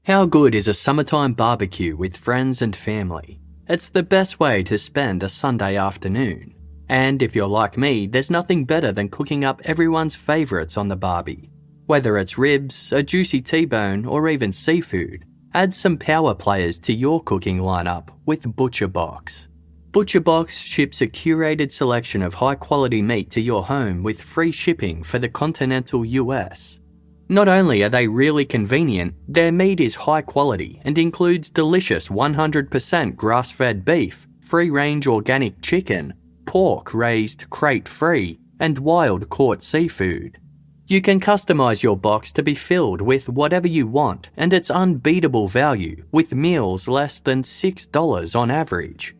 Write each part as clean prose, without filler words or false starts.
How good is a summertime barbecue with friends and family? It's the best way to spend a Sunday afternoon. And if you're like me, there's nothing better than cooking up everyone's favourites on the barbie. Whether it's ribs, a juicy T-bone, or even seafood, add some power players to your cooking lineup with ButcherBox. ButcherBox ships a curated selection of high-quality meat to your home with free shipping for the continental US. Not only are they really convenient, their meat is high quality and includes delicious 100% grass-fed beef, free-range organic chicken, pork raised crate-free, and wild-caught seafood. You can customize your box to be filled with whatever you want, and it's unbeatable value with meals less than $6 on average.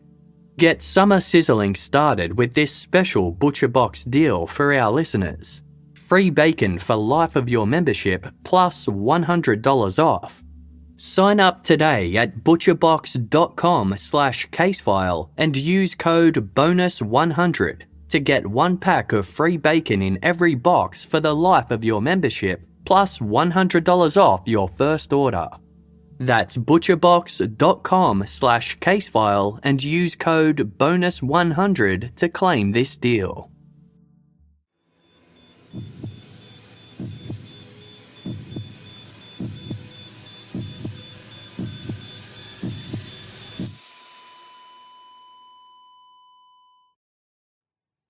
Get summer sizzling started with this special ButcherBox deal for our listeners. Free bacon for life of your membership plus $100 off. Sign up today at butcherbox.com/casefile and use code BONUS100 to get 1 pack of free bacon in every box for the life of your membership plus $100 off your first order. That's butcherbox.com/casefile and use code BONUS100 to claim this deal.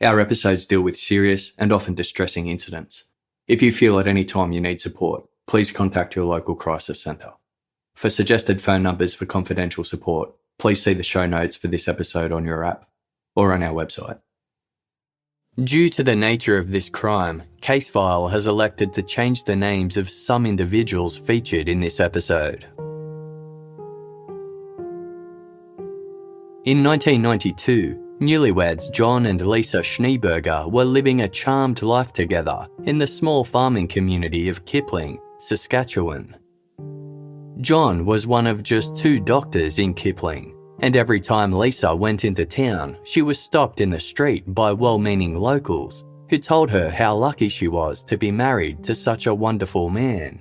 Our episodes deal with serious and often distressing incidents. If you feel at any time you need support, please contact your local crisis centre. For suggested phone numbers for confidential support, please see the show notes for this episode on your app or on our website. Due to the nature of this crime, Casefile has elected to change the names of some individuals featured in this episode. In 1992, newlyweds John and Lisa Schneeberger were living a charmed life together in the small farming community of Kipling, Saskatchewan. John was one of just 2 doctors in Kipling, and every time Lisa went into town, she was stopped in the street by well-meaning locals who told her how lucky she was to be married to such a wonderful man.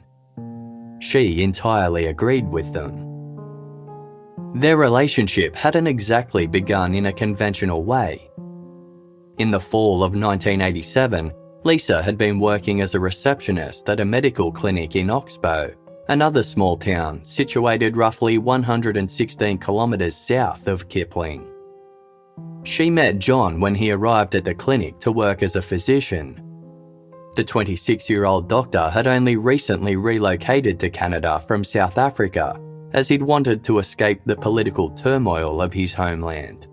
She entirely agreed with them. Their relationship hadn't exactly begun in a conventional way. In the fall of 1987, Lisa had been working as a receptionist at a medical clinic in Oxbow, another small town situated roughly 116 kilometres south of Kipling. She met John when he arrived at the clinic to work as a physician. The 26-year-old doctor had only recently relocated to Canada from South Africa, as he'd wanted to escape the political turmoil of his homeland.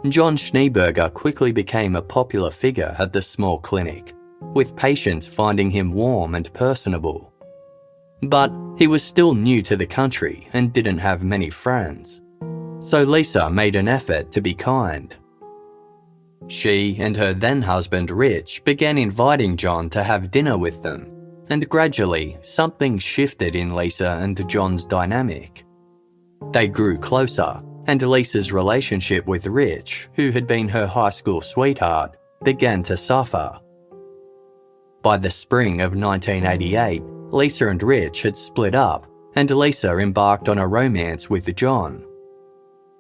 John Schneeberger quickly became a popular figure at the small clinic, with patients finding him warm and personable. But he was still new to the country and didn't have many friends, so Lisa made an effort to be kind. She and her then-husband Rich began inviting John to have dinner with them, and gradually something shifted in Lisa and John's dynamic. They grew closer, and Lisa's relationship with Rich, who had been her high school sweetheart, began to suffer. By the spring of 1988, Lisa and Rich had split up, and Lisa embarked on a romance with John.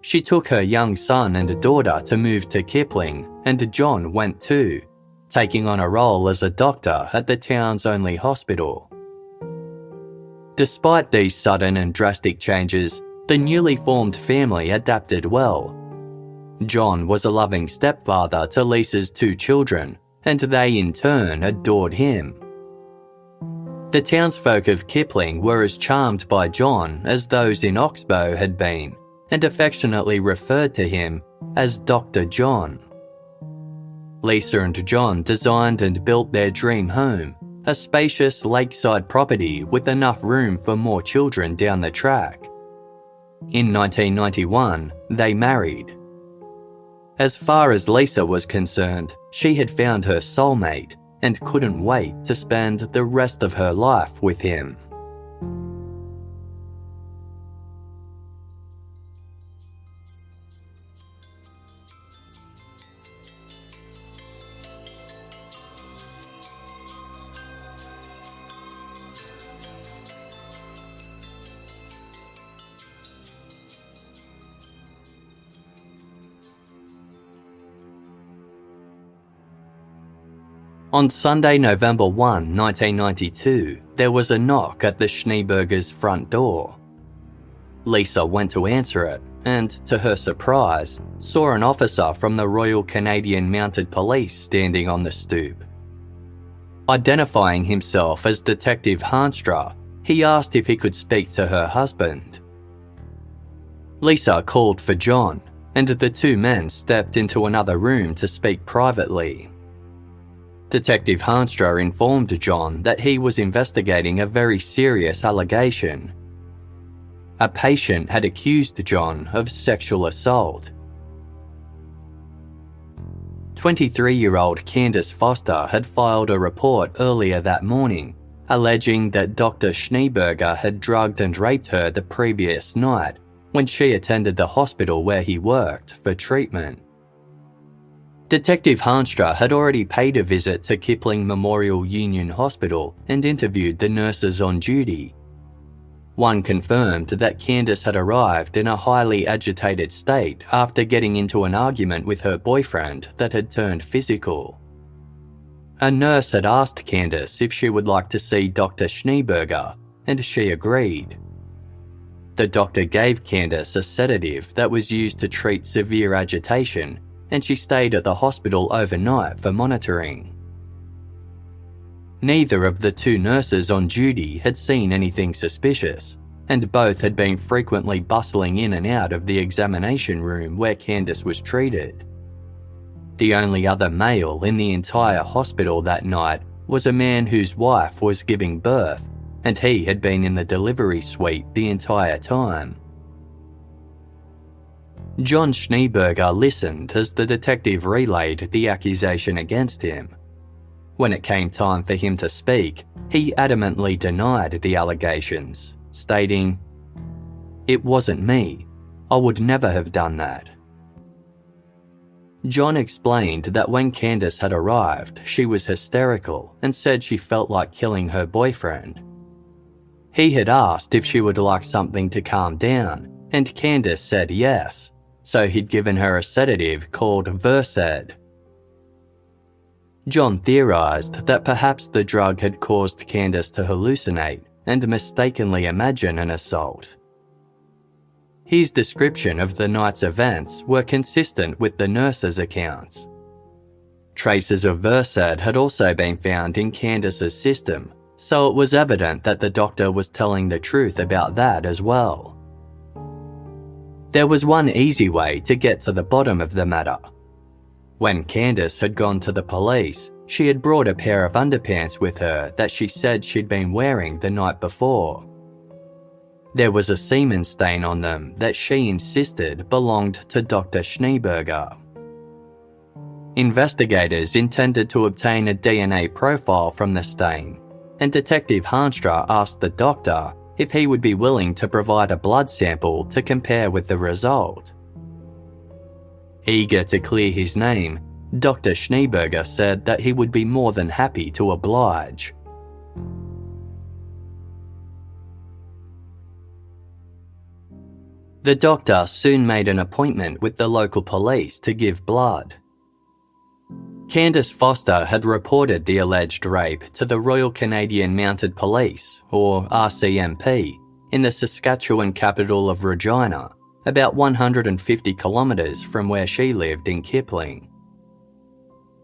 She took her young son and daughter to move to Kipling, and John went too, taking on a role as a doctor at the town's only hospital. Despite these sudden and drastic changes, the newly formed family adapted well. John was a loving stepfather to Lisa's 2 children, and they in turn adored him. The townsfolk of Kipling were as charmed by John as those in Oxbow had been, and affectionately referred to him as Dr. John. Lisa and John designed and built their dream home, a spacious lakeside property with enough room for more children down the track. In 1991, they married. As far as Lisa was concerned, she had found her soulmate and couldn't wait to spend the rest of her life with him. On Sunday, November 1, 1992, there was a knock at the Schneebergers' front door. Lisa went to answer it and, to her surprise, saw an officer from the Royal Canadian Mounted Police standing on the stoop. Identifying himself as Detective Hanstra, he asked if he could speak to her husband. Lisa called for John, and the two men stepped into another room to speak privately. Detective Hanstra informed John that he was investigating a very serious allegation. A patient had accused John of sexual assault. 23-year-old Candice Foster had filed a report earlier that morning, alleging that Dr. Schneeberger had drugged and raped her the previous night when she attended the hospital where he worked for treatment. Detective Hanstra had already paid a visit to Kipling Memorial Union Hospital and interviewed the nurses on duty. One confirmed that Candice had arrived in a highly agitated state after getting into an argument with her boyfriend that had turned physical. A nurse had asked Candice if she would like to see Dr. Schneeberger, and she agreed. The doctor gave Candice a sedative that was used to treat severe agitation, and she stayed at the hospital overnight for monitoring. Neither of the two nurses on duty had seen anything suspicious, and both had been frequently bustling in and out of the examination room where Candice was treated. The only other male in the entire hospital that night was a man whose wife was giving birth, and he had been in the delivery suite the entire time. John Schneeberger listened as the detective relayed the accusation against him. When it came time for him to speak, he adamantly denied the allegations, stating, "It wasn't me. I would never have done that." John explained that when Candice had arrived, she was hysterical and said she felt like killing her boyfriend. He had asked if she would like something to calm down, and Candice said yes, so he'd given her a sedative called Versed. John theorised that perhaps the drug had caused Candice to hallucinate and mistakenly imagine an assault. His description of the night's events were consistent with the nurse's accounts. Traces of Versed had also been found in Candice's system, so it was evident that the doctor was telling the truth about that as well. There was one easy way to get to the bottom of the matter. When Candice had gone to the police, she had brought a pair of underpants with her that she said she'd been wearing the night before. There was a semen stain on them that she insisted belonged to Dr. Schneeberger. Investigators intended to obtain a DNA profile from the stain, and Detective Hanstra asked the doctor if he would be willing to provide a blood sample to compare with the result. Eager to clear his name, Dr. Schneeberger said that he would be more than happy to oblige. The doctor soon made an appointment with the local police to give blood. Candice Foster had reported the alleged rape to the Royal Canadian Mounted Police, or RCMP, in the Saskatchewan capital of Regina, about 150 kilometres from where she lived in Kipling.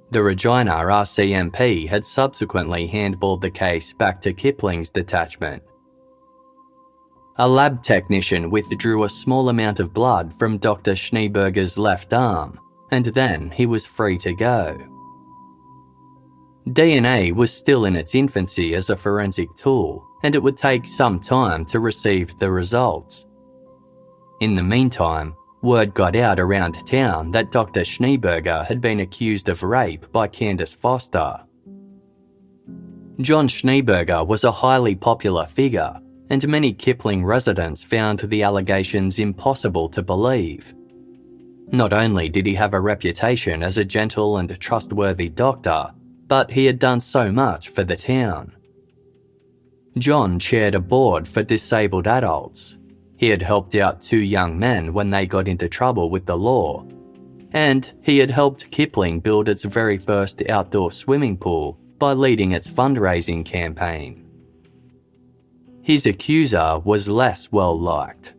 The Regina RCMP had subsequently handballed the case back to Kipling's detachment. A lab technician withdrew a small amount of blood from Dr. Schneeberger's left arm, and then he was free to go. DNA was still in its infancy as a forensic tool, and it would take some time to receive the results. In the meantime, word got out around town that Dr. Schneeberger had been accused of rape by Candice Foster. John Schneeberger was a highly popular figure, and many Kipling residents found the allegations impossible to believe. Not only did he have a reputation as a gentle and trustworthy doctor, but he had done so much for the town. John chaired a board for disabled adults. He had helped out 2 young men when they got into trouble with the law, and he had helped Kipling build its very first outdoor swimming pool by leading its fundraising campaign. His accuser was less well liked.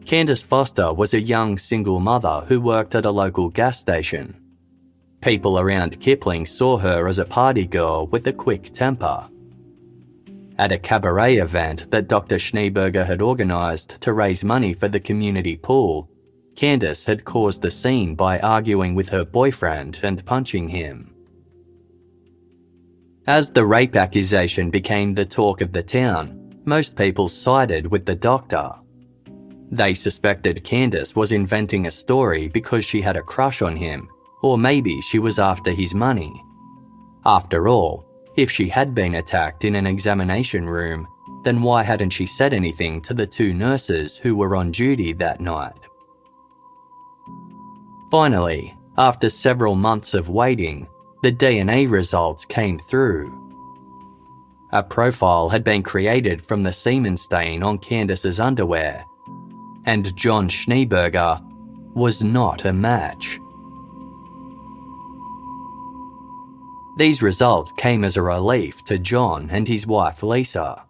Candice Foster was a young single mother who worked at a local gas station. People around Kipling saw her as a party girl with a quick temper. At a cabaret event that Dr. Schneeberger had organised to raise money for the community pool, Candice had caused a scene by arguing with her boyfriend and punching him. As the rape accusation became the talk of the town, most people sided with the doctor. They suspected Candice was inventing a story because she had a crush on him, or maybe she was after his money. After all, if she had been attacked in an examination room, then why hadn't she said anything to the 2 nurses who were on duty that night? Finally, after several months of waiting, the DNA results came through. A profile had been created from the semen stain on Candice's underwear, and John Schneeberger was not a match. These results came as a relief to John and his wife Lisa.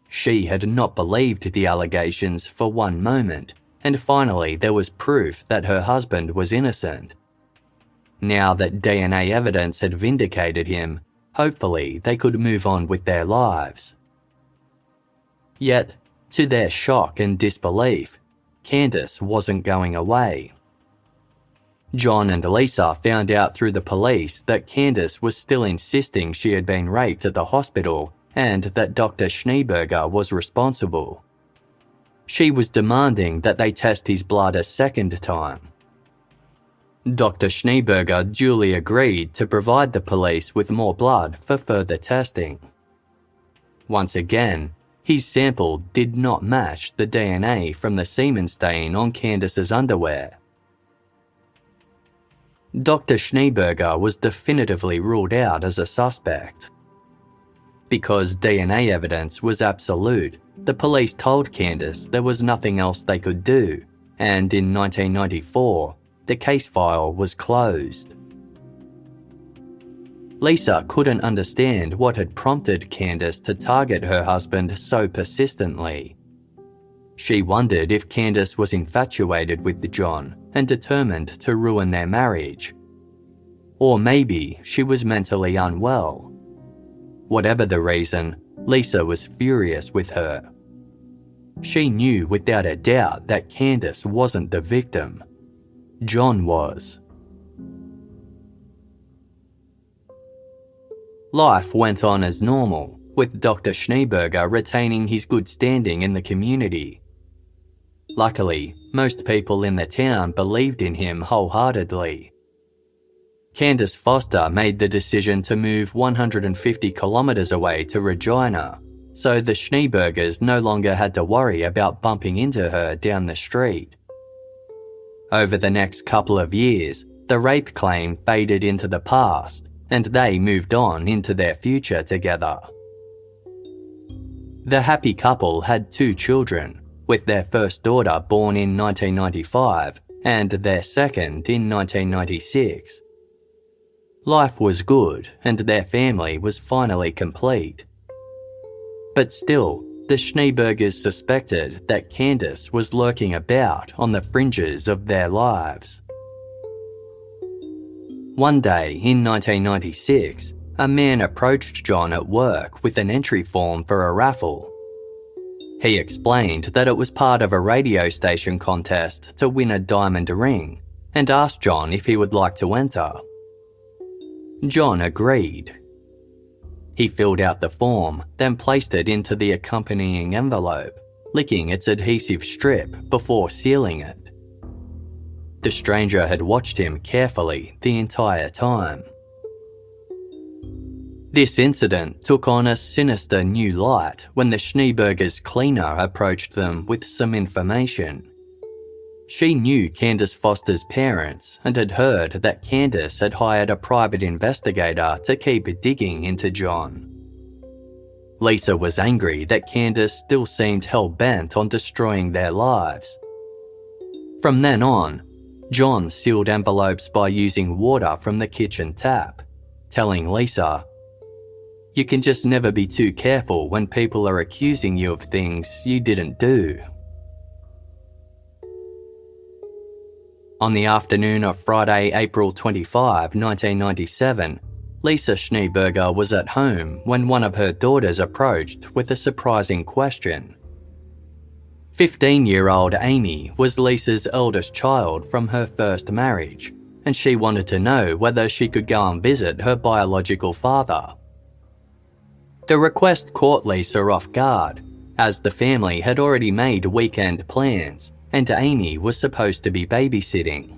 She had not believed the allegations for one moment, and finally there was proof that her husband was innocent. Now that DNA evidence had vindicated him, hopefully they could move on with their lives. Yet, to their shock and disbelief, Candice wasn't going away. John and Lisa found out through the police that Candice was still insisting she had been raped at the hospital and that Dr. Schneeberger was responsible. She was demanding that they test his blood a second time. Dr. Schneeberger duly agreed to provide the police with more blood for further testing. Once again, his sample did not match the DNA from the semen stain on Candice's underwear. Dr. Schneeberger was definitively ruled out as a suspect. Because DNA evidence was absolute, the police told Candice there was nothing else they could do, and in 1994, the case file was closed. Lisa couldn't understand what had prompted Candice to target her husband so persistently. She wondered if Candice was infatuated with John and determined to ruin their marriage. Or maybe she was mentally unwell. Whatever the reason, Lisa was furious with her. She knew without a doubt that Candice wasn't the victim. John was. Life went on as normal, with Dr. Schneeberger retaining his good standing in the community. Luckily, most people in the town believed in him wholeheartedly. Candice Foster made the decision to move 150 kilometres away to Regina, so the Schneebergers no longer had to worry about bumping into her down the street. Over the next couple of years, the rape claim faded into the past, and they moved on into their future together. The happy couple had 2 children, with their first daughter born in 1995 and their second in 1996. Life was good and their family was finally complete. But still, the Schneebergers suspected that Candice was lurking about on the fringes of their lives. One day in 1996, a man approached John at work with an entry form for a raffle. He explained that it was part of a radio station contest to win a diamond ring and asked John if he would like to enter. John agreed. He filled out the form, then placed it into the accompanying envelope, licking its adhesive strip before sealing it. The stranger had watched him carefully the entire time. This incident took on a sinister new light when the Schneebergers' cleaner approached them with some information. She knew Candice Foster's parents and had heard that Candice had hired a private investigator to keep digging into John. Lisa was angry that Candice still seemed hell-bent on destroying their lives. From then on, John sealed envelopes by using water from the kitchen tap. telling Lisa, "You can just never be too careful when people are accusing you of things you didn't do." On the afternoon of Friday, April 25, 1997, Lisa Schneeberger was at home when one of her daughters approached with a surprising question. 15-year-old Amy was Lisa's eldest child from her first marriage, and she wanted to know whether she could go and visit her biological father. The request caught Lisa off guard, as the family had already made weekend plans and Amy was supposed to be babysitting.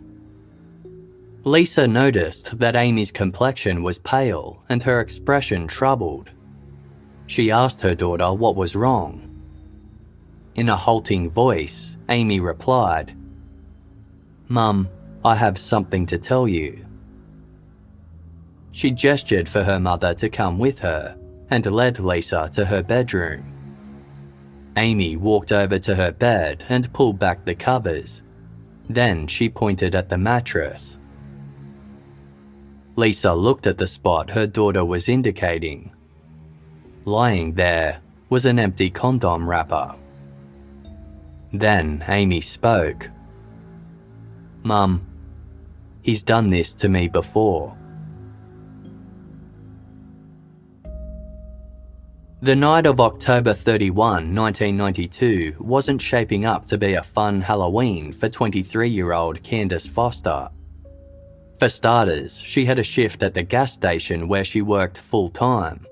Lisa noticed that Amy's complexion was pale and her expression troubled. She asked her daughter what was wrong. In a halting voice, Amy replied, "Mum, I have something to tell you." She gestured for her mother to come with her and led Lisa to her bedroom. Amy walked over to her bed and pulled back the covers. Then she pointed at the mattress. Lisa looked at the spot her daughter was indicating. Lying there was an empty condom wrapper. Then Amy spoke. "Mum, he's done this to me before." The night of October 31, 1992 wasn't shaping up to be a fun Halloween for 23-year-old Candice Foster. For starters, she had a shift at the gas station where she worked full-time.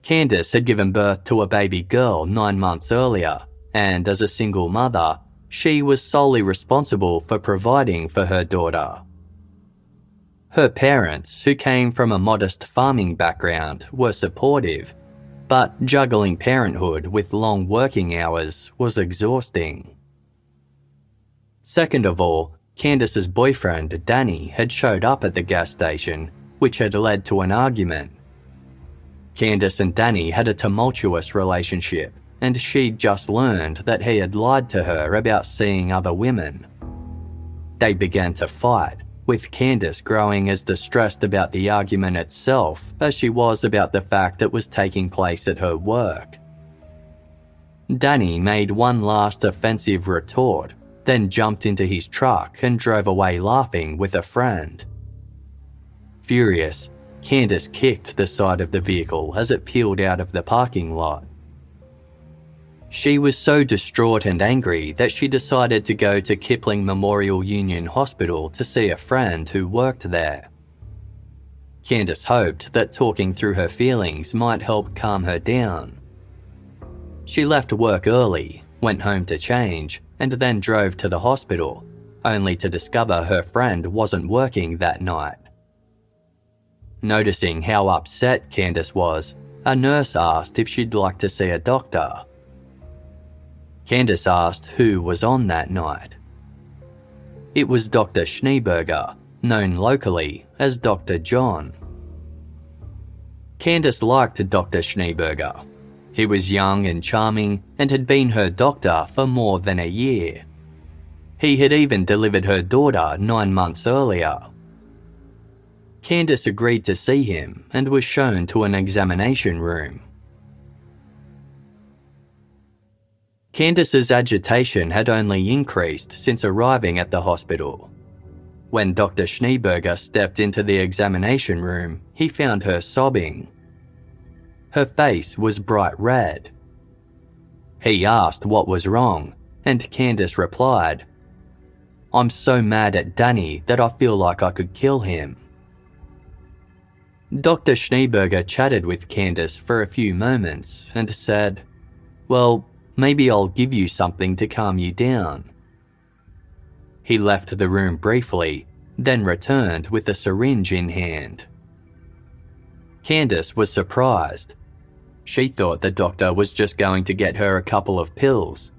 Candice had given birth to a baby girl 9 months earlier, and as a single mother, she was solely responsible for providing for her daughter. Her parents, who came from a modest farming background, were supportive, but juggling parenthood with long working hours was exhausting. Second of all, Candice's boyfriend, Danny, had showed up at the gas station, which had led to an argument. Candice and Danny had a tumultuous relationship, and she'd just learned that he had lied to her about seeing other women. They began to fight, with Candice growing as distressed about the argument itself as she was about the fact it was taking place at her work. Danny made one last offensive retort, then jumped into his truck and drove away laughing with a friend. Furious, Candice kicked the side of the vehicle as it peeled out of the parking lot. She was so distraught and angry that she decided to go to Kipling Memorial Union Hospital to see a friend who worked there. Candice hoped that talking through her feelings might help calm her down. She left work early, went home to change, and then drove to the hospital, only to discover her friend wasn't working that night. Noticing how upset Candice was, a nurse asked if she'd like to see a doctor. Candice asked who was on that night. It was Dr. Schneeberger, known locally as Dr. John. Candice liked Dr. Schneeberger. He was young and charming and had been her doctor for more than a year. He had even delivered her daughter 9 months earlier. Candice agreed to see him and was shown to an examination room. Candice's agitation had only increased since arriving at the hospital. When Dr. Schneeberger stepped into the examination room, he found her sobbing. Her face was bright red. He asked what was wrong, and Candice replied, "I'm so mad at Danny that I feel like I could kill him." Dr. Schneeberger chatted with Candice for a few moments and said, "Well, maybe I'll give you something to calm you down." He left the room briefly, then returned with a syringe in hand. Candice was surprised. She thought the doctor was just going to get her a couple of pills.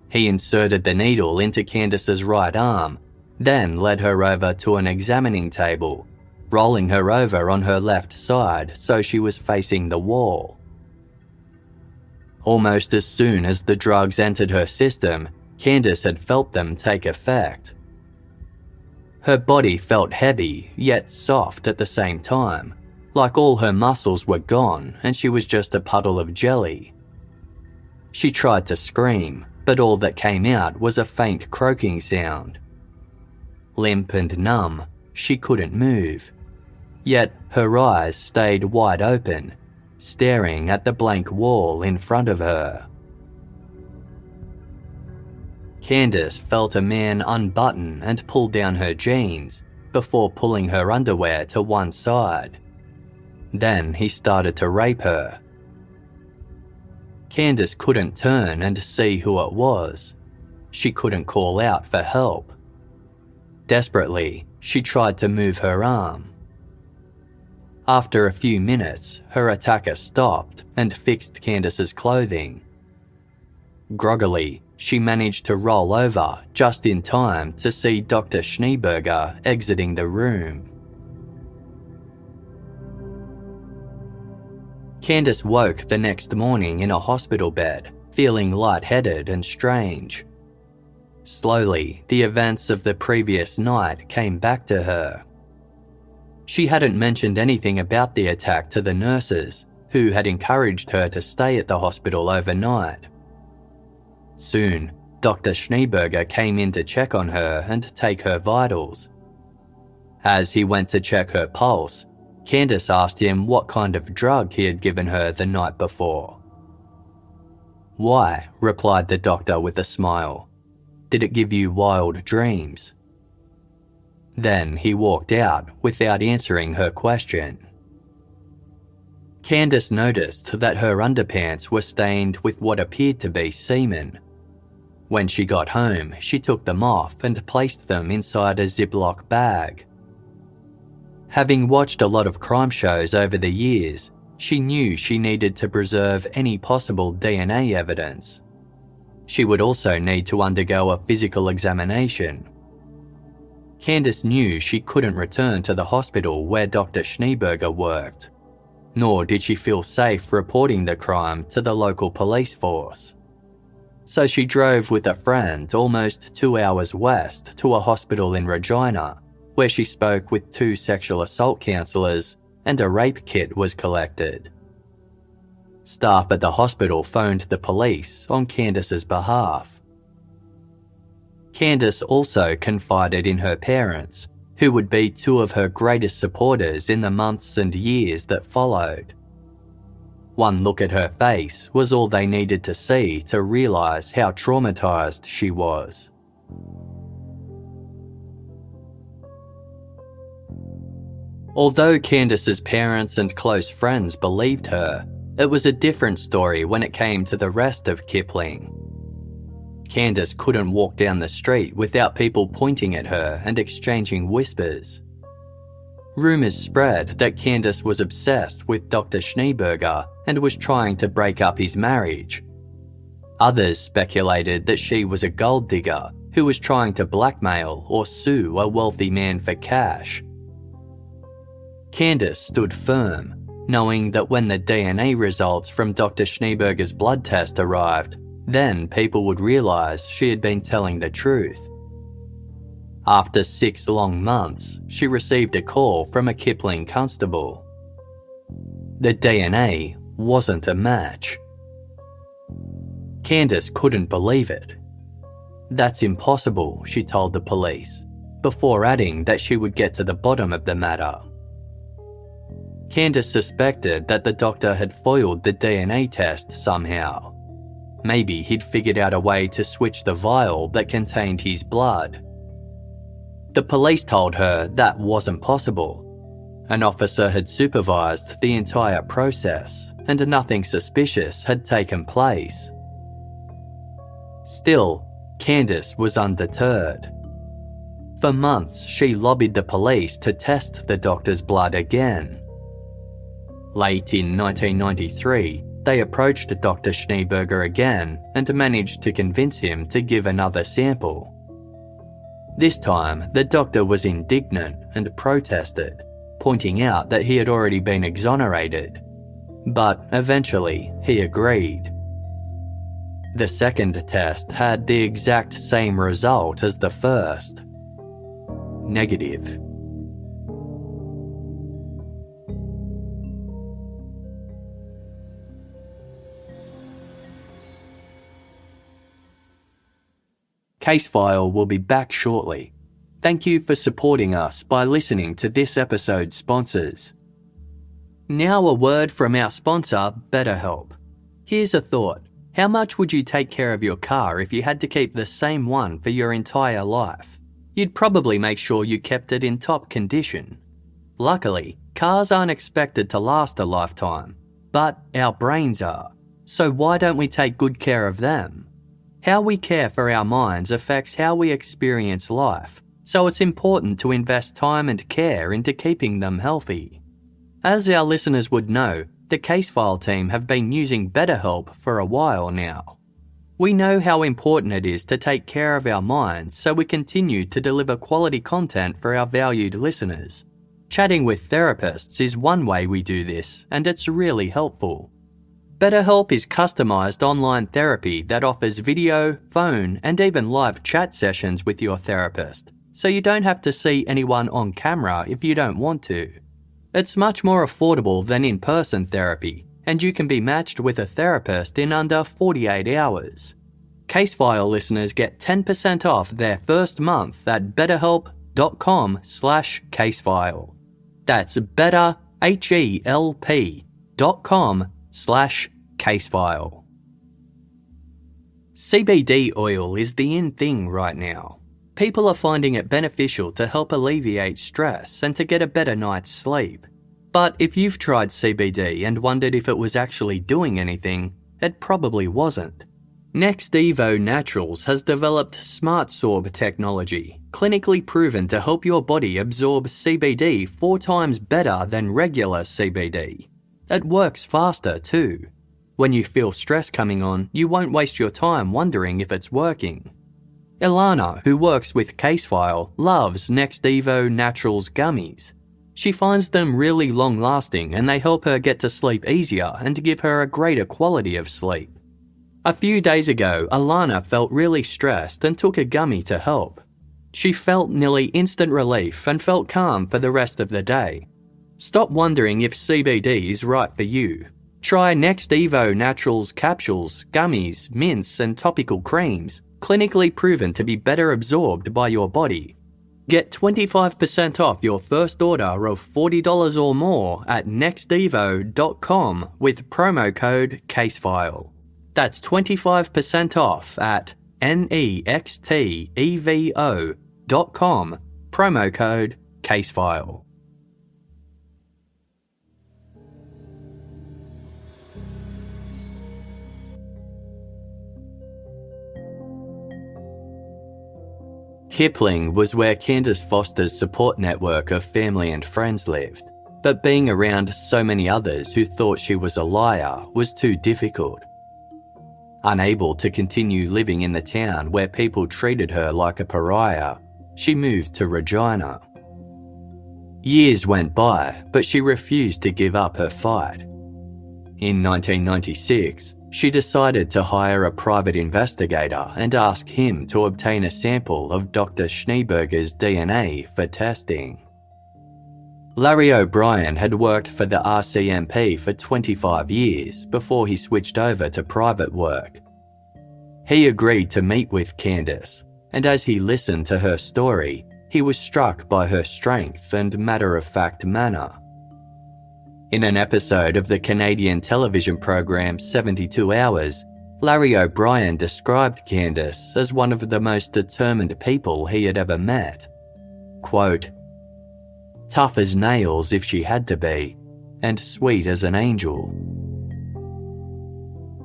He inserted the needle into Candice's right arm, then led her over to an examining table, rolling her over on her left side so she was facing the wall. Almost as soon as the drugs entered her system, Candice had felt them take effect. Her body felt heavy, yet soft at the same time, like all her muscles were gone and she was just a puddle of jelly. She tried to scream, but all that came out was a faint croaking sound. Limp and numb, she couldn't move, yet her eyes stayed wide open, staring at the blank wall in front of her. Candice felt a man unbutton and pull down her jeans before pulling her underwear to one side. Then he started to rape her. Candice couldn't turn and see who it was. She couldn't call out for help. Desperately, she tried to move her arm. After a few minutes, her attacker stopped and fixed Candice's clothing. Groggily, she managed to roll over just in time to see Dr. Schneeberger exiting the room. Candice woke the next morning in a hospital bed, feeling lightheaded and strange. Slowly, the events of the previous night came back to her. She hadn't mentioned anything about the attack to the nurses, who had encouraged her to stay at the hospital overnight. Soon, Dr. Schneeberger came in to check on her and take her vitals. As he went to check her pulse, Candice asked him what kind of drug he had given her the night before. "Why?" replied the doctor with a smile. "Did it give you wild dreams?" Then he walked out without answering her question. Candice noticed that her underpants were stained with what appeared to be semen. When she got home, she took them off and placed them inside a Ziploc bag. Having watched a lot of crime shows over the years, she knew she needed to preserve any possible DNA evidence. She would also need to undergo a physical examination. Candice knew she couldn't return to the hospital where Dr. Schneeberger worked, nor did she feel safe reporting the crime to the local police force. So she drove with a friend almost 2 hours west to a hospital in Regina, where she spoke with 2 sexual assault counsellors and a rape kit was collected. Staff at the hospital phoned the police on Candice's behalf. Candice also confided in her parents, who would be 2 of her greatest supporters in the months and years that followed. One look at her face was all they needed to see to realise how traumatised she was. Although Candice's parents and close friends believed her, it was a different story when it came to the rest of Kipling. Candice couldn't walk down the street without people pointing at her and exchanging whispers. Rumours spread that Candice was obsessed with Dr. Schneeberger and was trying to break up his marriage. Others speculated that she was a gold digger who was trying to blackmail or sue a wealthy man for cash. Candice stood firm, knowing that when the DNA results from Dr. Schneeberger's blood test arrived, then people would realise she had been telling the truth. After 6 long months, she received a call from a Kipling constable. The DNA wasn't a match. Candice couldn't believe it. "That's impossible," she told the police, before adding that she would get to the bottom of the matter. Candice suspected that the doctor had foiled the DNA test somehow. Maybe he'd figured out a way to switch the vial that contained his blood. The police told her that wasn't possible. An officer had supervised the entire process and nothing suspicious had taken place. Still, Candice was undeterred. For months, she lobbied the police to test the doctor's blood again. Late in 1993, they approached Dr. Schneeberger again and managed to convince him to give another sample. This time, the doctor was indignant and protested, pointing out that he had already been exonerated. But eventually, he agreed. The second test had the exact same result as the first. negative. Casefile will be back shortly. Thank you for supporting us by listening to this episode's sponsors. Now a word from our sponsor, BetterHelp. Here's a thought. How much would you take care of your car if you had to keep the same one for your entire life? You'd probably make sure you kept it in top condition. Luckily, cars aren't expected to last a lifetime, but our brains are. So why don't we take good care of them? How we care for our minds affects how we experience life, so it's important to invest time and care into keeping them healthy. As our listeners would know, the Casefile team have been using BetterHelp for a while now. We know how important it is to take care of our minds, so we continue to deliver quality content for our valued listeners. Chatting with therapists is one way we do this, and it's really helpful. BetterHelp is customized online therapy that offers video, phone, and even live chat sessions with your therapist, so you don't have to see anyone on camera if you don't want to. It's much more affordable than in-person therapy, and you can be matched with a therapist in under 48 hours. Casefile listeners get 10% off their first month at betterhelp.com/casefile. That's betterhelp.com/casefile. CBD oil is the in thing right now. People are finding it beneficial to help alleviate stress and to get a better night's sleep. But if you've tried CBD and wondered if it was actually doing anything, it probably wasn't. NextEvo Naturals has developed SmartSorb technology, clinically proven to help your body absorb CBD 4 times better than regular CBD. It works faster too. When you feel stress coming on, you won't waste your time wondering if it's working. Ilana, who works with Casefile, loves NextEvo Naturals gummies. She finds them really long-lasting and they help her get to sleep easier and give her a greater quality of sleep. A few days ago, Ilana felt really stressed and took a gummy to help. She felt nearly instant relief and felt calm for the rest of the day. Stop wondering if CBD is right for you. Try NextEvo Naturals capsules, gummies, mints, and topical creams, clinically proven to be better absorbed by your body. Get 25% off your first order of $40 or more at nextevo.com with promo code CASEFILE. That's 25% off at nextevo.com, promo code CASEFILE. Kipling was where Candice Foster's support network of family and friends lived, but being around so many others who thought she was a liar was too difficult. Unable to continue living in the town where people treated her like a pariah, she moved to Regina. Years went by, but she refused to give up her fight. In 1996, she decided to hire a private investigator and ask him to obtain a sample of Dr. Schneeberger's DNA for testing. Larry O'Brien had worked for the RCMP for 25 years before he switched over to private work. He agreed to meet with Candice, and as he listened to her story, he was struck by her strength and matter-of-fact manner. In an episode of the Canadian television program 72 Hours, Larry O'Brien described Candice as one of the most determined people he had ever met. Quote, "Tough as nails if she had to be, and sweet as an angel."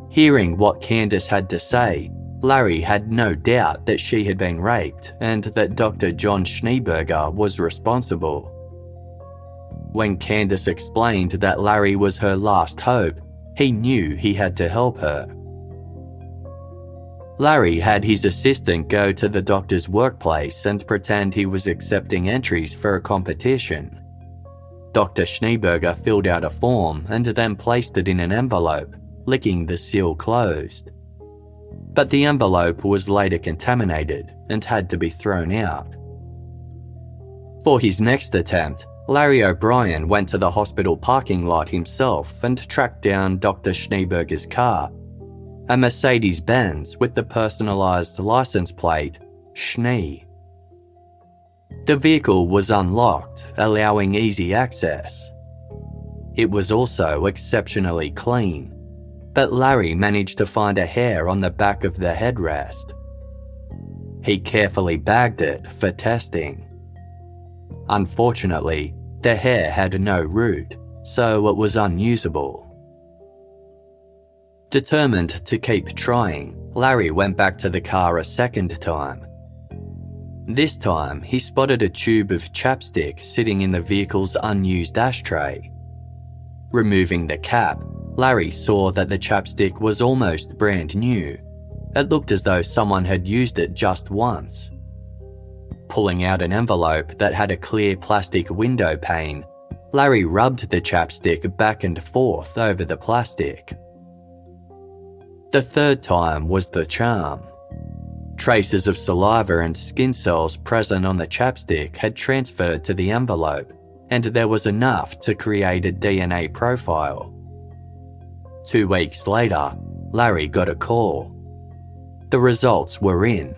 Hearing what Candice had to say, Larry had no doubt that she had been raped and that Dr. John Schneeberger was responsible. When Candice explained that Larry was her last hope, he knew he had to help her. Larry had his assistant go to the doctor's workplace and pretend he was accepting entries for a competition. Dr. Schneeberger filled out a form and then placed it in an envelope, licking the seal closed. But the envelope was later contaminated and had to be thrown out. For his next attempt, Larry O'Brien went to the hospital parking lot himself and tracked down Dr. Schneeberger's car, a Mercedes-Benz with the personalised license plate Schnee. The vehicle was unlocked, allowing easy access. It was also exceptionally clean, but Larry managed to find a hair on the back of the headrest. He carefully bagged it for testing. Unfortunately, the hair had no root, so it was unusable. Determined to keep trying, Larry went back to the car a second time. This time, he spotted a tube of chapstick sitting in the vehicle's unused ashtray. Removing the cap, Larry saw that the chapstick was almost brand new. It looked as though someone had used it just once. Pulling out an envelope that had a clear plastic window pane, Larry rubbed the chapstick back and forth over the plastic. The third time was the charm. Traces of saliva and skin cells present on the chapstick had transferred to the envelope, and there was enough to create a DNA profile. 2 weeks later, Larry got a call. The results were in.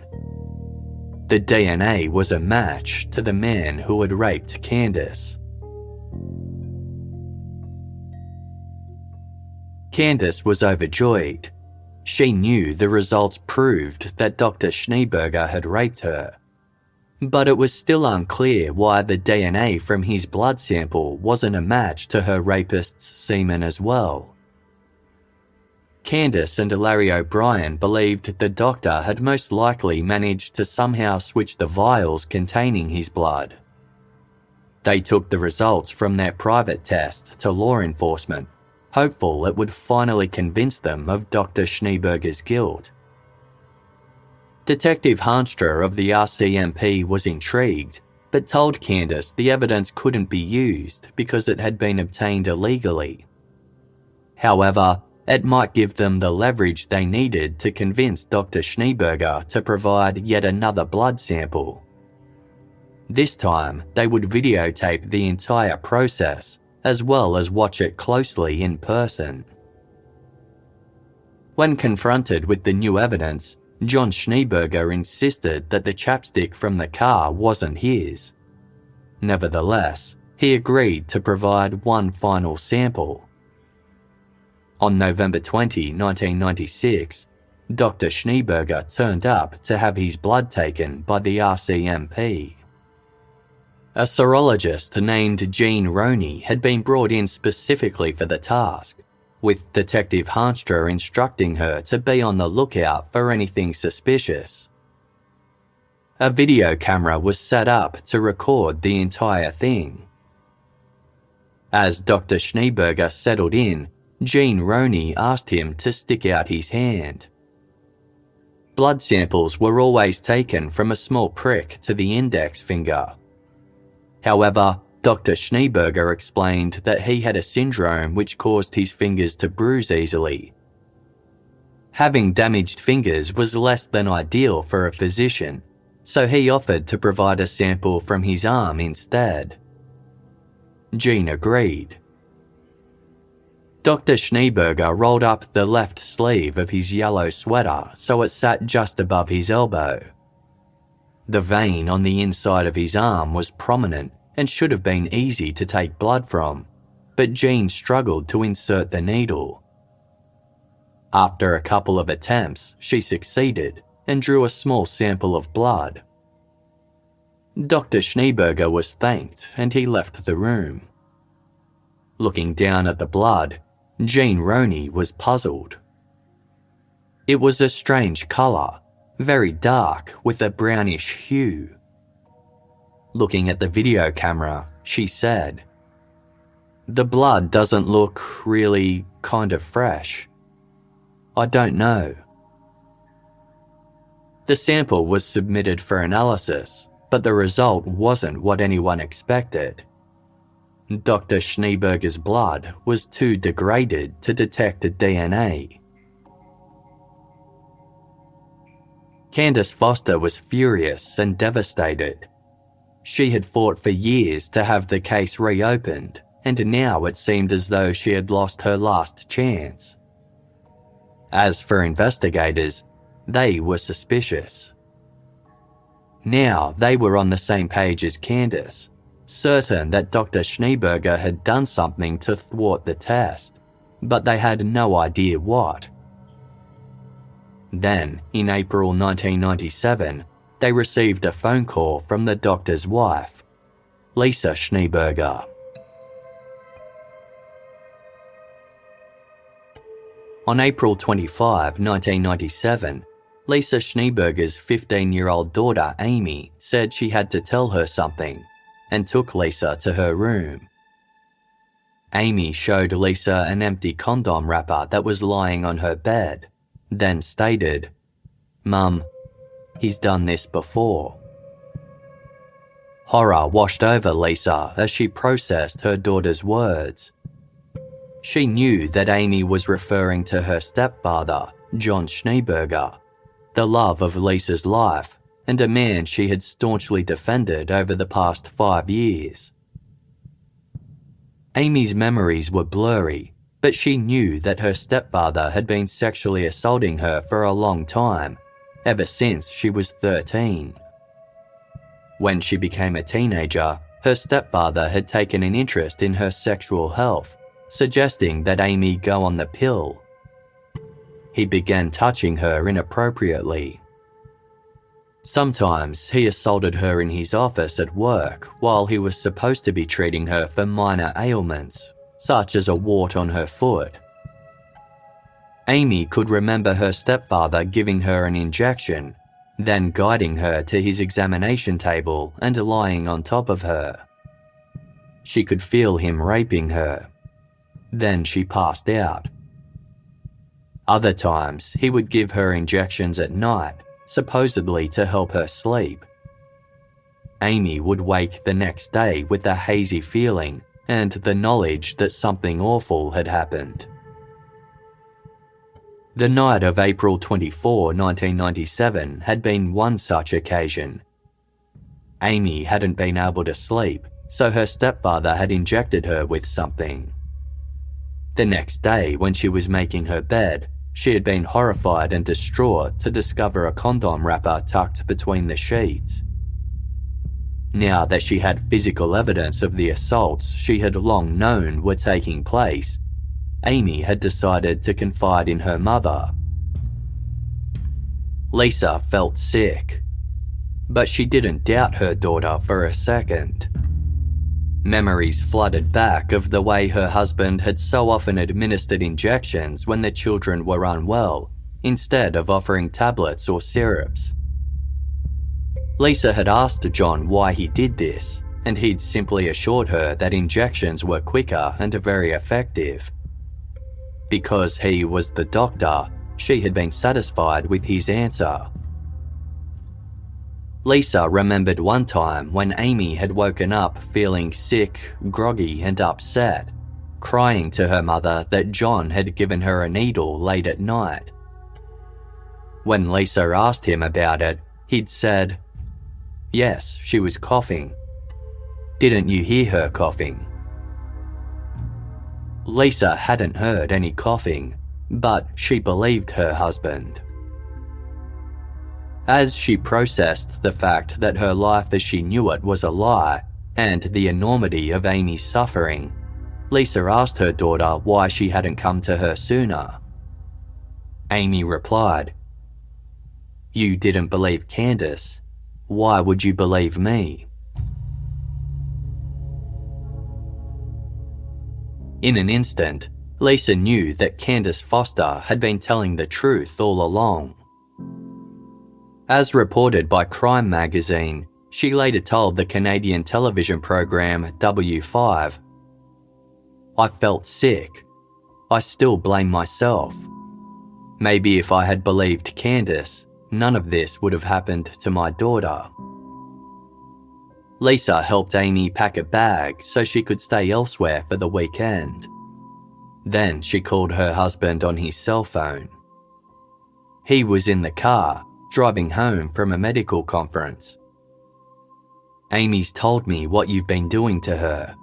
The DNA was a match to the man who had raped Candice. Candice was overjoyed. She knew the results proved that Dr. Schneeberger had raped her. But it was still unclear why the DNA from his blood sample wasn't a match to her rapist's semen as well. Candice and Larry O'Brien believed the doctor had most likely managed to somehow switch the vials containing his blood. They took the results from their private test to law enforcement, hopeful it would finally convince them of Dr. Schneeberger's guilt. Detective Hanstra of the RCMP was intrigued, but told Candice the evidence couldn't be used because it had been obtained illegally. However, it might give them the leverage they needed to convince Dr. Schneeberger to provide yet another blood sample. This time, they would videotape the entire process, as well as watch it closely in person. When confronted with the new evidence, John Schneeberger insisted that the chapstick from the car wasn't his. Nevertheless, he agreed to provide one final sample. On November 20, 1996, Dr. Schneeberger turned up to have his blood taken by the RCMP. A serologist named Jean Roney had been brought in specifically for the task, with Detective Hanstra instructing her to be on the lookout for anything suspicious. A video camera was set up to record the entire thing. As Dr. Schneeberger settled in, Jean Roney asked him to stick out his hand. Blood samples were always taken from a small prick to the index finger. However, Dr. Schneeberger explained that he had a syndrome which caused his fingers to bruise easily. Having damaged fingers was less than ideal for a physician, so he offered to provide a sample from his arm instead. Jean agreed. Dr. Schneeberger rolled up the left sleeve of his yellow sweater so it sat just above his elbow. The vein on the inside of his arm was prominent and should have been easy to take blood from, but Jean struggled to insert the needle. After a couple of attempts, she succeeded and drew a small sample of blood. Dr. Schneeberger was thanked and he left the room. Looking down at the blood, Jean Roney was puzzled. It was a strange colour, very dark with a brownish hue. Looking at the video camera, she said, "The blood doesn't look really kind of fresh. I don't know." The sample was submitted for analysis, but the result wasn't what anyone expected. Dr. Schneeberger's blood was too degraded to detect DNA. Candice Foster was furious and devastated. She had fought for years to have the case reopened, and now it seemed as though she had lost her last chance. As for investigators, they were suspicious. Now they were on the same page as Candice, certain that Dr. Schneeberger had done something to thwart the test, but they had no idea what. Then, in April 1997, they received a phone call from the doctor's wife, Lisa Schneeberger. On April 25, 1997, Lisa Schneeberger's 15-year-old daughter Amy said she had to tell her something and took Lisa to her room. Amy showed Lisa an empty condom wrapper that was lying on her bed, then stated, "Mum, he's done this before." Horror washed over Lisa as she processed her daughter's words. She knew that Amy was referring to her stepfather, John Schneeberger, the love of Lisa's life and a man she had staunchly defended over the past 5 years. Amy's memories were blurry, but she knew that her stepfather had been sexually assaulting her for a long time, ever since she was 13. When she became a teenager, her stepfather had taken an interest in her sexual health, suggesting that Amy go on the pill. He began touching her inappropriately. Sometimes he assaulted her in his office at work while he was supposed to be treating her for minor ailments, such as a wart on her foot. Amy could remember her stepfather giving her an injection, then guiding her to his examination table and lying on top of her. She could feel him raping her. Then she passed out. Other times, he would give her injections at night, supposedly to help her sleep. Amy would wake the next day with a hazy feeling and the knowledge that something awful had happened. The night of April 24, 1997 had been one such occasion. Amy hadn't been able to sleep, so her stepfather had injected her with something. The next day, when she was making her bed, she had been horrified and distraught to discover a condom wrapper tucked between the sheets. Now that she had physical evidence of the assaults she had long known were taking place, Amy had decided to confide in her mother. Lisa felt sick, but she didn't doubt her daughter for a second. Memories flooded back of the way her husband had so often administered injections when the children were unwell, instead of offering tablets or syrups. Lisa had asked John why he did this, and he'd simply assured her that injections were quicker and very effective. Because he was the doctor, she had been satisfied with his answer. Lisa remembered one time when Amy had woken up feeling sick, groggy and upset, crying to her mother that John had given her a needle late at night. When Lisa asked him about it, he'd said, "Yes, she was coughing. Didn't you hear her coughing?" Lisa hadn't heard any coughing, but she believed her husband. As she processed the fact that her life as she knew it was a lie and the enormity of Amy's suffering, Lisa asked her daughter why she hadn't come to her sooner. Amy replied, "You didn't believe Candice. Why would you believe me?" In an instant, Lisa knew that Candice Foster had been telling the truth all along. As reported by Crime magazine, she later told the Canadian television program W5, "I felt sick. I still blame myself. Maybe if I had believed Candice, none of this would have happened to my daughter." Lisa helped Amy pack a bag so she could stay elsewhere for the weekend. Then she called her husband on his cell phone. He was in the car, driving home from a medical conference. Amy's told me what you've been doing to her.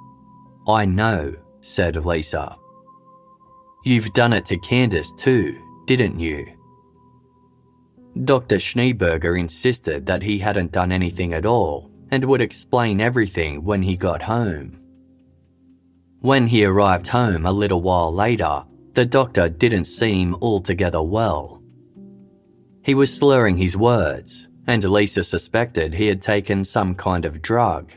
I know, said Lisa. You've done it to Candice too, didn't you? Dr. Schneeberger insisted that he hadn't done anything at all and would explain everything when he got home. When he arrived home a little while later, the doctor didn't seem altogether well. He was slurring his words, and Lisa suspected he had taken some kind of drug.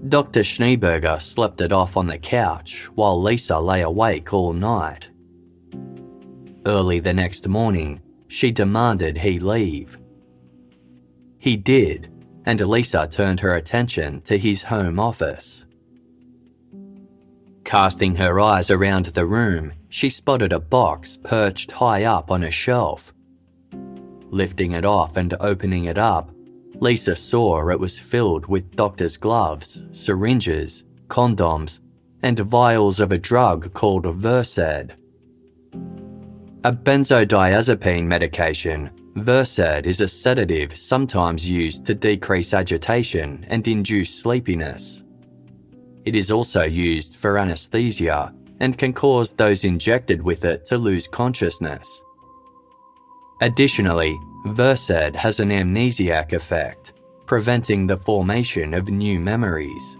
Dr. Schneeberger slept it off on the couch while Lisa lay awake all night. Early the next morning, she demanded he leave. He did, and Lisa turned her attention to his home office. Casting her eyes around the room, she spotted a box perched high up on a shelf. Lifting it off and opening it up, Lisa saw it was filled with doctor's gloves, syringes, condoms, and vials of a drug called Versed. A benzodiazepine medication, Versed is a sedative sometimes used to decrease agitation and induce sleepiness. It is also used for anesthesia and can cause those injected with it to lose consciousness. Additionally, Versed has an amnesiac effect, preventing the formation of new memories.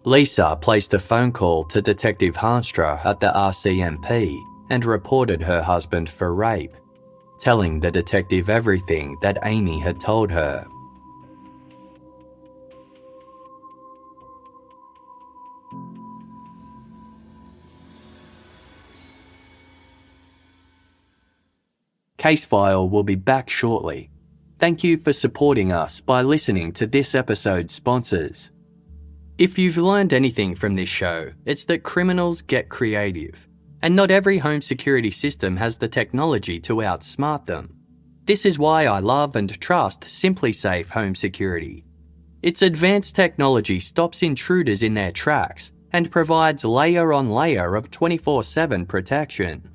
Lisa placed a phone call to Detective Harnstra at the RCMP and reported her husband for rape, telling the detective everything that Amy had told her. Casefile will be back shortly. Thank you for supporting us by listening to this episode's sponsors. If you've learned anything from this show, it's that criminals get creative, and not every home security system has the technology to outsmart them. This is why I love and trust SimpliSafe Home Security. Its advanced technology stops intruders in their tracks and provides layer on layer of 24/7 protection.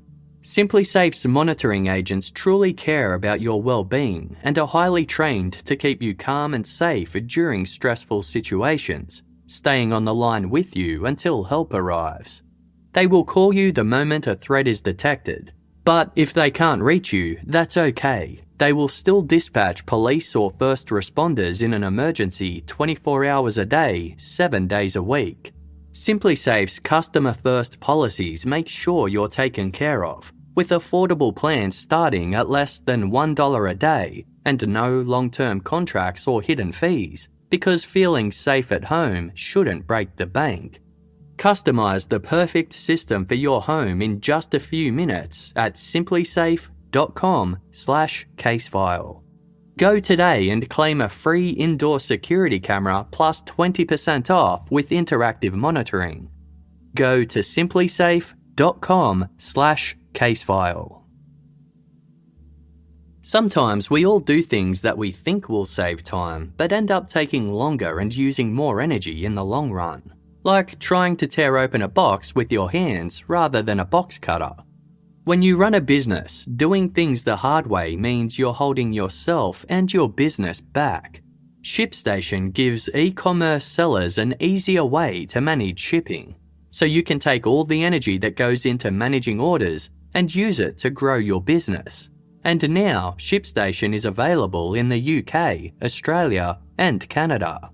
SimpliSafe's monitoring agents truly care about your well-being and are highly trained to keep you calm and safe during stressful situations, staying on the line with you until help arrives. They will call you the moment a threat is detected, but if they can't reach you, that's okay. They will still dispatch police or first responders in an emergency 24 hours a day, 7 days a week. SimpliSafe's customer-first policies make sure you're taken care of, with affordable plans starting at less than $1 a day and no long-term contracts or hidden fees, because feeling safe at home shouldn't break the bank. Customize the perfect system for your home in just a few minutes at simplisafe.com/casefile. Go today and claim a free indoor security camera plus 20% off with interactive monitoring. Go to simplisafe.com/casefile. Sometimes we all do things that we think will save time, but end up taking longer and using more energy in the long run. Like trying to tear open a box with your hands rather than a box cutter. When you run a business, doing things the hard way means you're holding yourself and your business back. ShipStation gives e-commerce sellers an easier way to manage shipping, so you can take all the energy that goes into managing orders and use it to grow your business. And now, ShipStation is available in the UK, Australia, and Canada.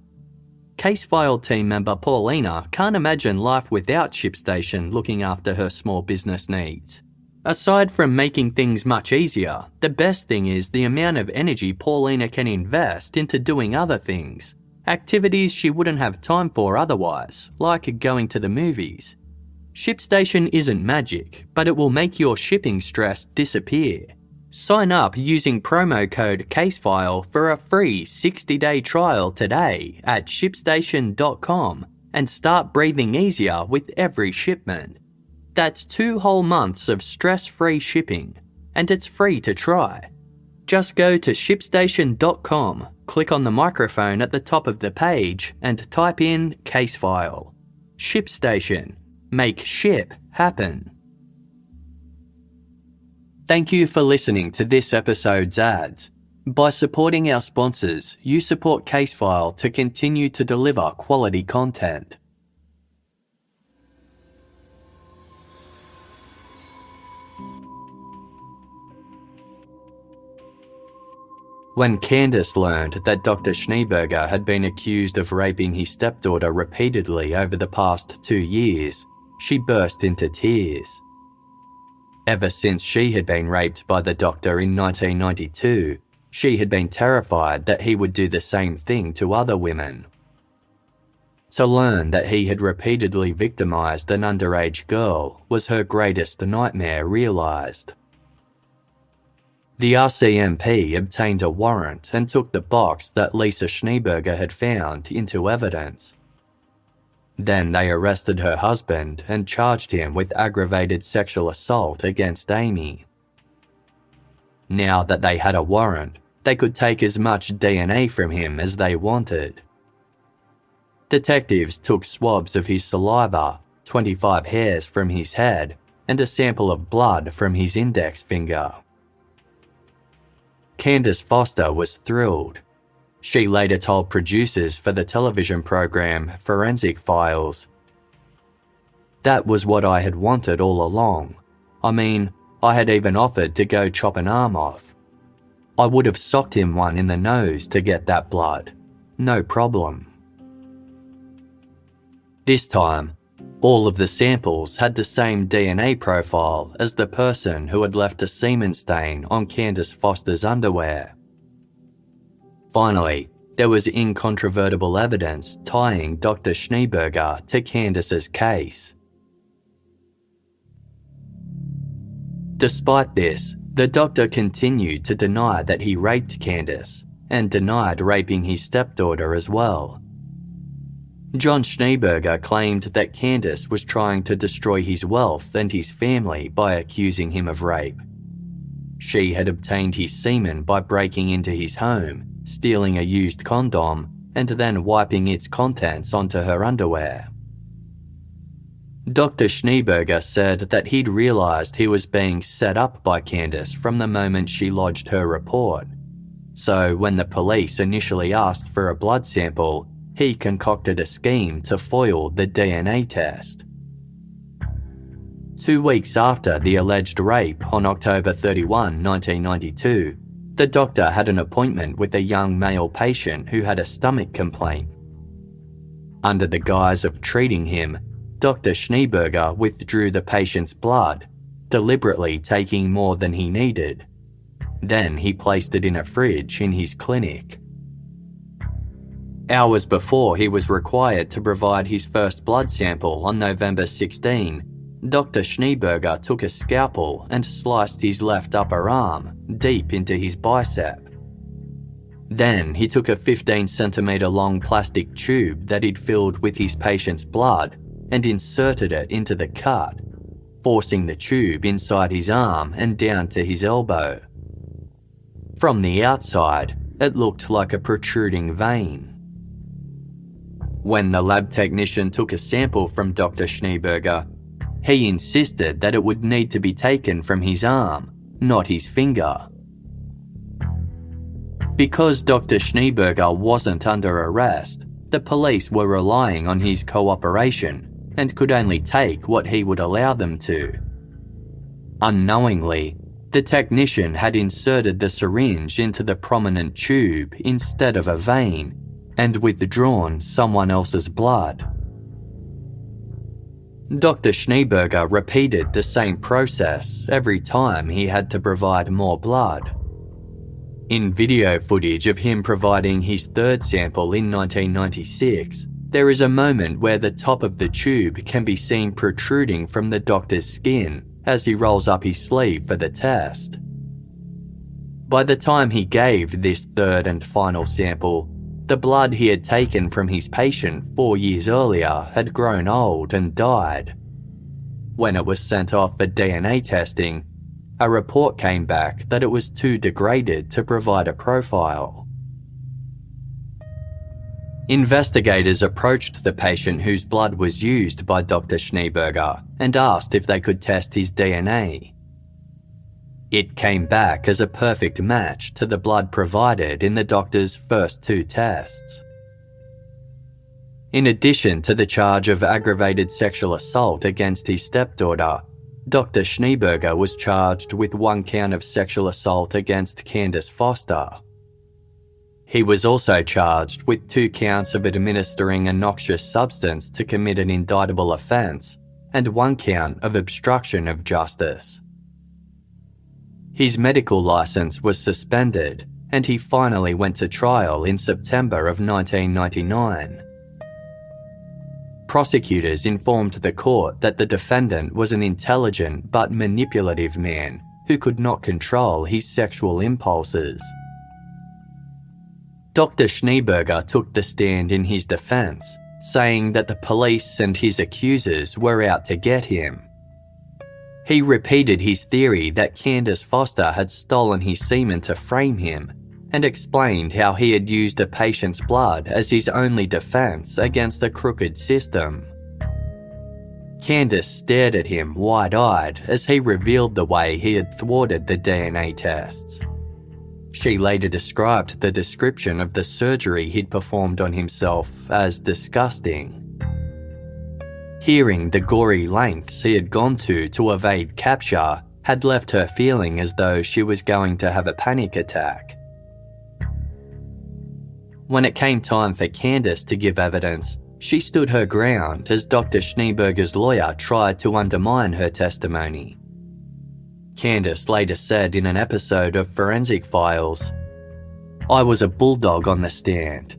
Casefile team member Paulina can't imagine life without ShipStation looking after her small business needs. Aside from making things much easier, the best thing is the amount of energy Paulina can invest into doing other things, activities she wouldn't have time for otherwise, like going to the movies. ShipStation isn't magic, but it will make your shipping stress disappear. Sign up using promo code CASEFILE for a free 60-day trial today at shipstation.com and start breathing easier with every shipment. That's 2 whole months of stress-free shipping, and it's free to try. Just go to shipstation.com, click on the microphone at the top of the page, and type in Casefile. ShipStation. Make ship happen. Thank you for listening to this episode's ads. By supporting our sponsors, you support Casefile to continue to deliver quality content. When Candice learned that Dr. Schneeberger had been accused of raping his stepdaughter repeatedly over the past 2 years, she burst into tears. Ever since she had been raped by the doctor in 1992, she had been terrified that he would do the same thing to other women. To learn that he had repeatedly victimised an underage girl was her greatest nightmare realised. The RCMP obtained a warrant and took the box that Lisa Schneeberger had found into evidence. Then they arrested her husband and charged him with aggravated sexual assault against Amy. Now that they had a warrant, they could take as much DNA from him as they wanted. Detectives took swabs of his saliva, 25 hairs from his head, and a sample of blood from his index finger. Candice Foster was thrilled. She later told producers for the television program Forensic Files, "That was what I had wanted all along. I mean, I had even offered to go chop an arm off. I would have socked him one in the nose to get that blood. No problem." This time, all of the samples had the same DNA profile as the person who had left a semen stain on Candice Foster's underwear. Finally, there was incontrovertible evidence tying Dr. Schneeberger to Candice's case. Despite this, the doctor continued to deny that he raped Candice and denied raping his stepdaughter as well. John Schneeberger claimed that Candice was trying to destroy his wealth and his family by accusing him of rape. She had obtained his semen by breaking into his home, stealing a used condom, and then wiping its contents onto her underwear. Dr. Schneeberger said that he'd realised he was being set up by Candice from the moment she lodged her report. So when the police initially asked for a blood sample, he concocted a scheme to foil the DNA test. 2 weeks after the alleged rape on October 31, 1992, the doctor had an appointment with a young male patient who had a stomach complaint. Under the guise of treating him, Dr. Schneeberger withdrew the patient's blood, deliberately taking more than he needed. Then he placed it in a fridge in his clinic. Hours before he was required to provide his first blood sample on November 16, Dr. Schneeberger took a scalpel and sliced his left upper arm deep into his bicep. Then he took a 15-centimetre long plastic tube that he'd filled with his patient's blood and inserted it into the cut, forcing the tube inside his arm and down to his elbow. From the outside, it looked like a protruding vein. When the lab technician took a sample from Dr. Schneeberger, he insisted that it would need to be taken from his arm, not his finger. Because Dr. Schneeberger wasn't under arrest, the police were relying on his cooperation and could only take what he would allow them to. Unknowingly, the technician had inserted the syringe into the prominent tube instead of a vein and withdrawn someone else's blood. Dr. Schneeberger repeated the same process every time he had to provide more blood. In video footage of him providing his third sample in 1996, there is a moment where the top of the tube can be seen protruding from the doctor's skin as he rolls up his sleeve for the test. By the time he gave this third and final sample, the blood he had taken from his patient 4 years earlier had grown old and died. When it was sent off for DNA testing, a report came back that it was too degraded to provide a profile. Investigators approached the patient whose blood was used by Dr. Schneeberger and asked if they could test his DNA. It came back as a perfect match to the blood provided in the doctor's first 2 tests. In addition to the charge of aggravated sexual assault against his stepdaughter, Dr. Schneeberger was charged with 1 count of sexual assault against Candice Foster. He was also charged with 2 counts of administering a noxious substance to commit an indictable offence and 1 count of obstruction of justice. His medical licence was suspended and he finally went to trial in September of 1999. Prosecutors informed the court that the defendant was an intelligent but manipulative man who could not control his sexual impulses. Dr. Schneeberger took the stand in his defence, saying that the police and his accusers were out to get him. He repeated his theory that Candice Foster had stolen his semen to frame him and explained how he had used a patient's blood as his only defence against a crooked system. Candice stared at him wide-eyed as he revealed the way he had thwarted the DNA tests. She later described the description of the surgery he'd performed on himself as disgusting. Hearing the gory lengths he had gone to evade capture had left her feeling as though she was going to have a panic attack. When it came time for Candice to give evidence, she stood her ground as Dr. Schneeberger's lawyer tried to undermine her testimony. Candice later said in an episode of Forensic Files, "I was a bulldog on the stand.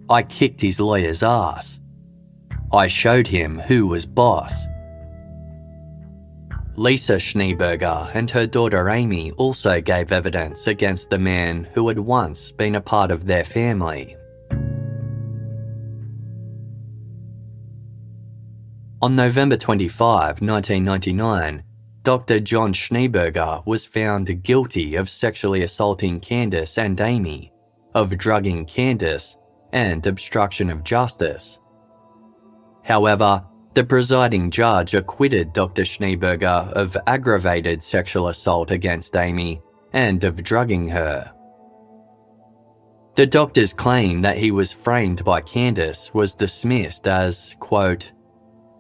I kicked his lawyer's ass. I showed him who was boss." Lisa Schneeberger and her daughter Amy also gave evidence against the man who had once been a part of their family. On November 25, 1999, Dr. John Schneeberger was found guilty of sexually assaulting Candice and Amy, of drugging Candice, and obstruction of justice. However, the presiding judge acquitted Dr. Schneeberger of aggravated sexual assault against Amy and of drugging her. The doctor's claim that he was framed by Candice was dismissed as, quote,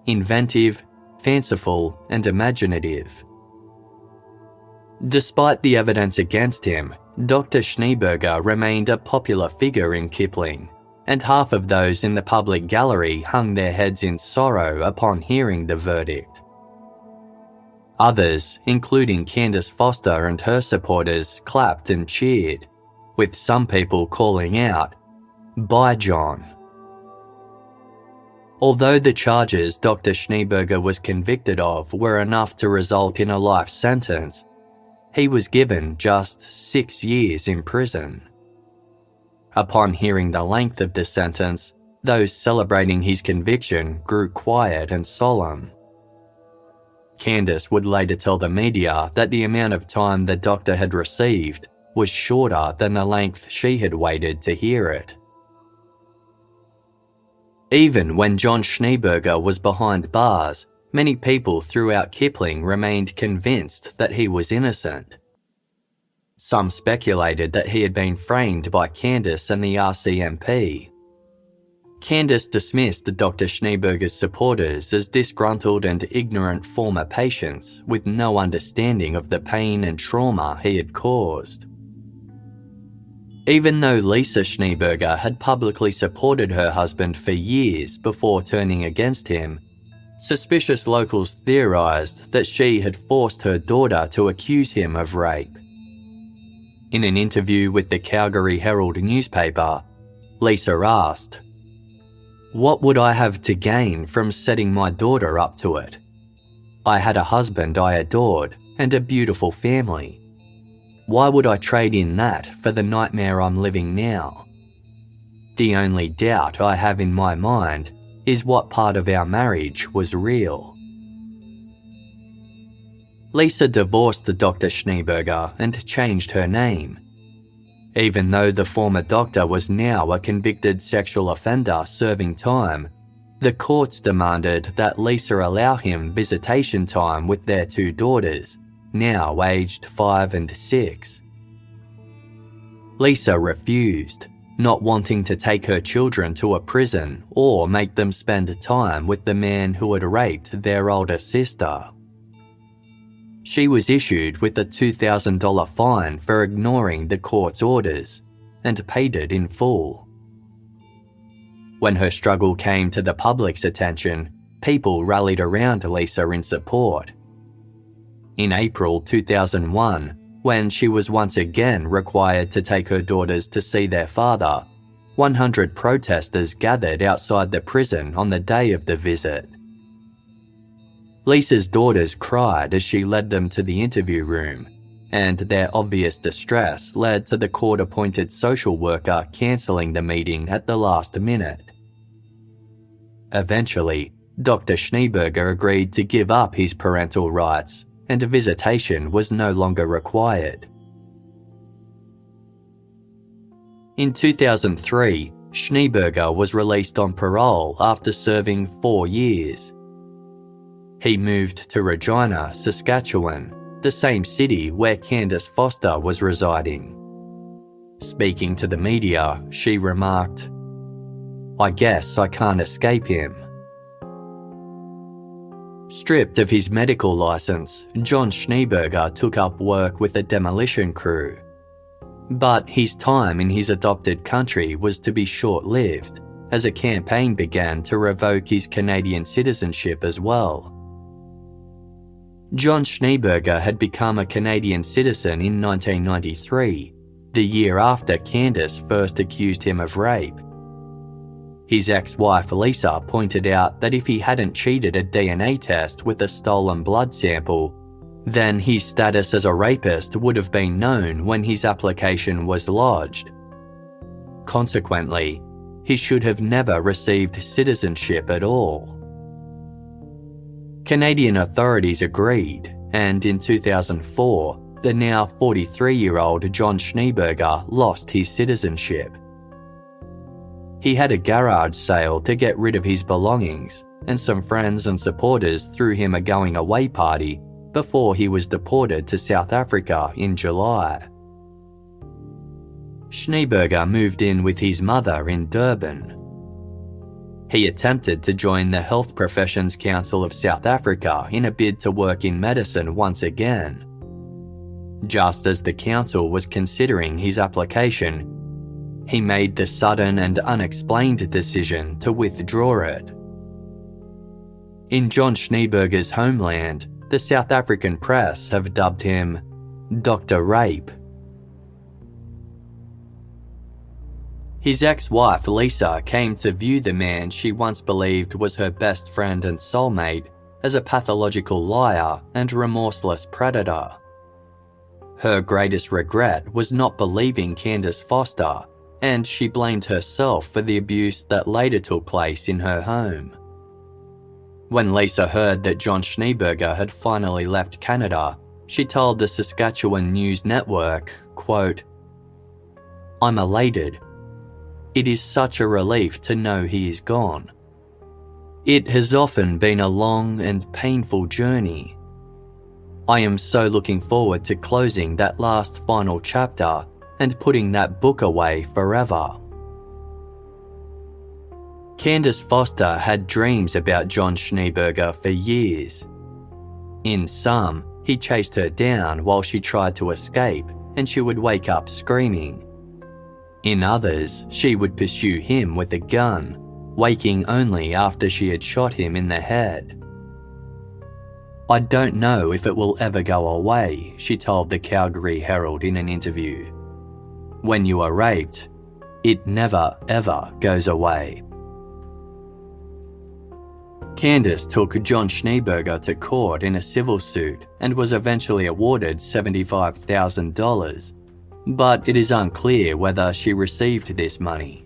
inventive, fanciful, and imaginative. Despite the evidence against him, Dr. Schneeberger remained a popular figure in Kipling, and half of those in the public gallery hung their heads in sorrow upon hearing the verdict. Others, including Candice Foster and her supporters, clapped and cheered, with some people calling out, "Bye, John." Although the charges Dr. Schneeberger was convicted of were enough to result in a life sentence, he was given just 6 years in prison. Upon hearing the length of the sentence, those celebrating his conviction grew quiet and solemn. Candice would later tell the media that the amount of time the doctor had received was shorter than the length she had waited to hear it. Even when John Schneeberger was behind bars, many people throughout Kipling remained convinced that he was innocent. Some speculated that he had been framed by Candice and the RCMP. Candice dismissed Dr. Schneeberger's supporters as disgruntled and ignorant former patients with no understanding of the pain and trauma he had caused. Even though Lisa Schneeberger had publicly supported her husband for years before turning against him, suspicious locals theorised that she had forced her daughter to accuse him of rape. In an interview with the Calgary Herald newspaper, Lisa asked, "What would I have to gain from setting my daughter up to it? I had a husband I adored and a beautiful family. Why would I trade in that for the nightmare I'm living now? The only doubt I have in my mind is what part of our marriage was real." Lisa divorced Dr. Schneeberger and changed her name. Even though the former doctor was now a convicted sexual offender serving time, the courts demanded that Lisa allow him visitation time with their 2 daughters, now aged 5 and 6. Lisa refused, not wanting to take her children to a prison or make them spend time with the man who had raped their older sister. She was issued with a $2,000 fine for ignoring the court's orders and paid it in full. When her struggle came to the public's attention, people rallied around Lisa in support. In April 2001, when she was once again required to take her daughters to see their father, 100 protesters gathered outside the prison on the day of the visit. Lisa's daughters cried as she led them to the interview room, and their obvious distress led to the court-appointed social worker cancelling the meeting at the last minute. Eventually, Dr. Schneeberger agreed to give up his parental rights, and a visitation was no longer required. In 2003, Schneeberger was released on parole after serving 4 years. He moved to Regina, Saskatchewan, the same city where Candice Foster was residing. Speaking to the media, she remarked, "I guess I can't escape him." Stripped of his medical license, John Schneeberger took up work with a demolition crew. But his time in his adopted country was to be short-lived, as a campaign began to revoke his Canadian citizenship as well. John Schneeberger had become a Canadian citizen in 1993, the year after Candice first accused him of rape. His ex-wife Lisa pointed out that if he hadn't cheated a DNA test with a stolen blood sample, then his status as a rapist would have been known when his application was lodged. Consequently, he should have never received citizenship at all. Canadian authorities agreed, and in 2004, the now 43-year-old John Schneeberger lost his citizenship. He had a garage sale to get rid of his belongings, and some friends and supporters threw him a going-away party before he was deported to South Africa in July. Schneeberger moved in with his mother in Durban. He attempted to join the Health Professions Council of South Africa in a bid to work in medicine once again. Just as the council was considering his application, he made the sudden and unexplained decision to withdraw it. In John Schneeberger's homeland, the South African press have dubbed him Dr. Rape. His ex-wife Lisa came to view the man she once believed was her best friend and soulmate as a pathological liar and remorseless predator. Her greatest regret was not believing Candice Foster, and she blamed herself for the abuse that later took place in her home. When Lisa heard that John Schneeberger had finally left Canada, she told the Saskatchewan News Network, quote, "I'm elated. It is such a relief to know he is gone. It has often been a long and painful journey. I am so looking forward to closing that last final chapter and putting that book away forever." Candice Foster had dreams about John Schneeberger for years. In some, he chased her down while she tried to escape, and she would wake up screaming. In others, she would pursue him with a gun, waking only after she had shot him in the head. "I don't know if it will ever go away," she told the Calgary Herald in an interview. "When you are raped, it never ever goes away." Candice took John Schneeberger to court in a civil suit and was eventually awarded $75,000, but it is unclear whether she received this money.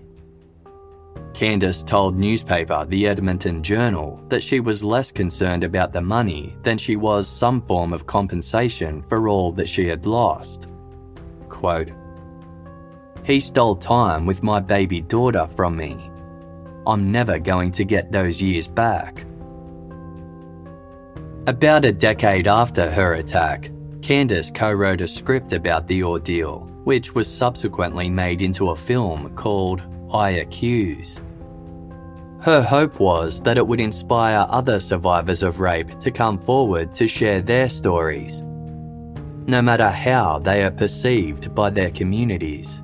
Candice told newspaper The Edmonton Journal that she was less concerned about the money than she was some form of compensation for all that she had lost. Quote, "He stole time with my baby daughter from me. I'm never going to get those years back." About a decade after her attack, Candice co-wrote a script about the ordeal, which was subsequently made into a film called I Accuse. Her hope was that it would inspire other survivors of rape to come forward to share their stories, no matter how they are perceived by their communities.